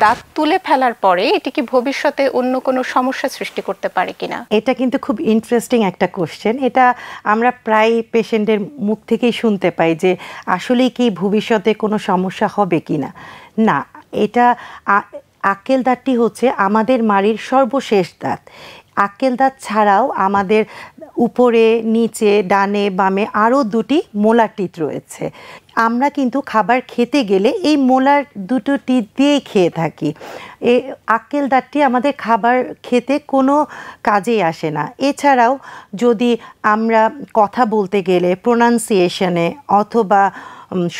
দাঁত তুলে ফেলার পরে এটি কি ভবিষ্যতে অন্য কোনো সমস্যা সৃষ্টি করতে পারে কিনা? এটা কিন্তু খুব ইন্টারেস্টিং একটা কোশ্চেন। এটা আমরা প্রায় পেশেন্টের মুখ থেকেই শুনতে পাই যে আসলেই কি ভবিষ্যতে কোনো সমস্যা হবে কিনা। না, এটা আক্কেল দাঁতটি হচ্ছে আমাদের মাড়ির সর্বশেষ দাঁত। আক্কেল দাঁত ছাড়াও আমাদের উপরে, নিচে, ডানে, বামে আরও দুটি মোলার টিথ রয়েছে। আমরা কিন্তু খাবার খেতে গেলে এই মোলার দুটো টিথ দিয়েই খেয়ে থাকি। এই আক্কেল দাঁতটি আমাদের খাবার খেতে কোনো কাজেই আসে না। এছাড়াও যদি আমরা কথা বলতে গেলে প্রোনাউন্সিয়েশনে অথবা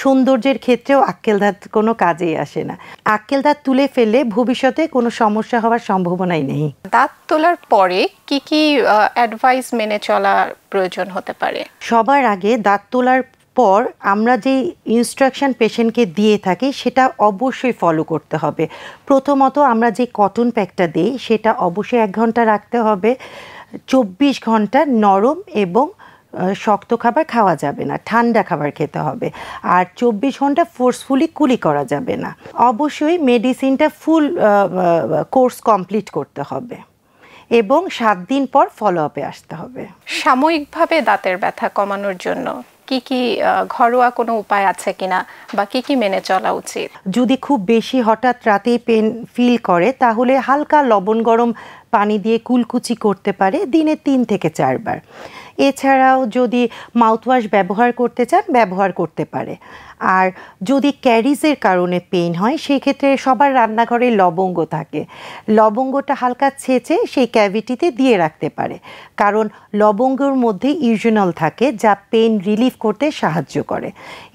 সৌন্দর্যের ক্ষেত্রেও আক্কেল দাঁত কোনো কাজেই আসে না। আক্কেল দাঁত তুলে ফেললে ভবিষ্যতে কোনো সমস্যা হওয়ার সম্ভাবনাই নেই। দাঁত তোলার পরে কি কি অ্যাডভাইস মেনে চলার প্রয়োজন হতে পারে? সবার আগে দাঁত তোলার পর আমরা যে ইনস্ট্রাকশন পেশেন্টকে দিয়ে থাকি সেটা অবশ্যই ফলো করতে হবে। প্রথমত আমরা যে কটন প্যাকটা দিই সেটা অবশ্যই 1 ঘন্টা রাখতে হবে। 24 ঘন্টা নরম এবং শক্ত খাবার খাওয়া যাবে না, ঠান্ডা খাবার খেতে হবে। আর 24 ঘন্টা ফোর্সফুলি কুলি করা যাবে না। অবশ্যই মেডিসিনটা ফুল কোর্স কমপ্লিট করতে হবে এবং 7 দিন পর ফলো আপে আসতে হবে। সাময়িকভাবে দাঁতের ব্যথা কমানোর জন্য কি কি ঘরোয়া কোনো উপায় আছে কিনা বা কি কি মেনে চলা উচিত? যদি খুব বেশি হঠাৎ রাতেই পেন ফিল করে তাহলে হালকা লবণ গরম পানি দিয়ে কুলকুচি করতে পারে দিনে 3 থেকে 4 বার। এছাড়াও যদি মাউথওয়াশ ব্যবহার করতে চান ব্যবহার করতে পারে। আর যদি ক্যারিজের কারণে পেইন হয় সেক্ষেত্রে সবার রান্নাঘরে লবঙ্গ থাকে, লবঙ্গটা হালকা ছেঁচে সেই ক্যাভিটিতে দিয়ে রাখতে পারে, কারণ লবঙ্গর মধ্যে ইউজেনল থাকে যা পেইন রিলিফ করতে সাহায্য করে।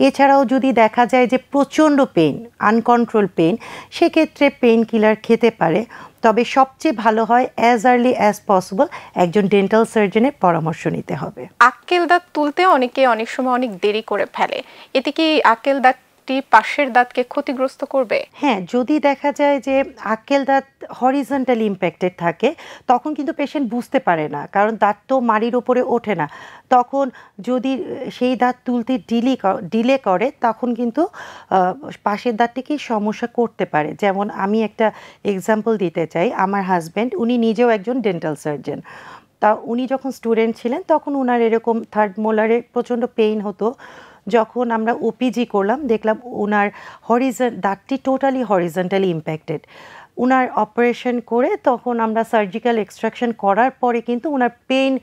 এছাড়াও যদি দেখা যায় যে প্রচণ্ড পেইন, আনকন্ট্রোল পেইন, সেক্ষেত্রে পেইন কিলার খেতে পারে। তবে সবচেয়ে ভালো হয় অ্যাজ আর্লি অ্যাজ পসিবল একজন ডেন্টাল সার্জনের পরামর্শ নিতে হবে। আক্কেল দাঁত তুলতে অনেকে অনেক সময় অনেক দেরি করে ফেলে, এতে কি আক্কেল দাঁতটি পাশের দাঁতকে ক্ষতিগ্রস্ত করবে? হ্যাঁ, যদি দেখা যায় যে আক্কেল দাঁত হরিজন্টালি ইম্প্যাক্টেড থাকে তখন কিন্তু পেশেন্ট বুঝতে পারে না, কারণ দাঁত তো মাড়ির ওপরে ওঠে না। তখন যদি সেই দাঁত তুলতে ডিলে করে তখন কিন্তু পাশের দাঁতটিকে সমস্যা করতে পারে। যেমন আমি একটা এক্সাম্পল দিতে চাই, আমার হাজব্যান্ড উনি নিজেও একজন ডেন্টাল সার্জন। তা উনি যখন স্টুডেন্ট ছিলেন তখন ওনার এরকম 3rd মোলারে প্রচণ্ড পেইন হতো। যখন আমরা ওপিজি করলাম দেখলাম ওনার দাঁতটি টোটালি হরিজন্টালি ইম্প্যাক্টেড। ওনার অপারেশন করে তখন আমরা সার্জিক্যাল এক্সট্রাকশন করার পরে কিন্তু ওনার পেইন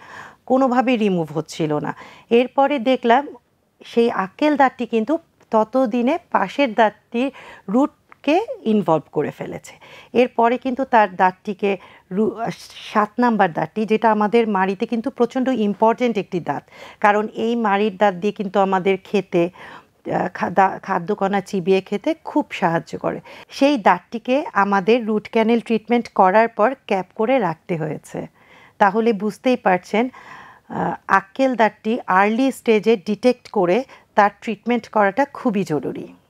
কোনোভাবেই রিমুভ হচ্ছিল না। এরপরে দেখলাম সেই আক্কেল দাঁতটি কিন্তু ততদিনে পাশের দাঁতটির রুটকে ইনভলভ করে ফেলেছে। এরপরে কিন্তু তার দাঁতটিকে 7 নাম্বার দাঁতটি, যেটা আমাদের মাড়িতে কিন্তু প্রচণ্ড ইম্পর্টেন্ট একটি দাঁত, কারণ এই মাড়ির দাঁত দিয়ে কিন্তু আমাদের খেতে, খাদ্যকণা চিবিয়ে খেতে খুব সাহায্য করে। সেই দাঁতটিকে আমাদের রুট ক্যানেল ট্রিটমেন্ট করার পর ক্যাপ করে রাখতে হয়েছে। তাহলে বুঝতেই পারছেন আক্কেল দাঁতটি আর্লি স্টেজে ডিটেক্ট করে তার ট্রিটমেন্ট করাটা খুবই জরুরি।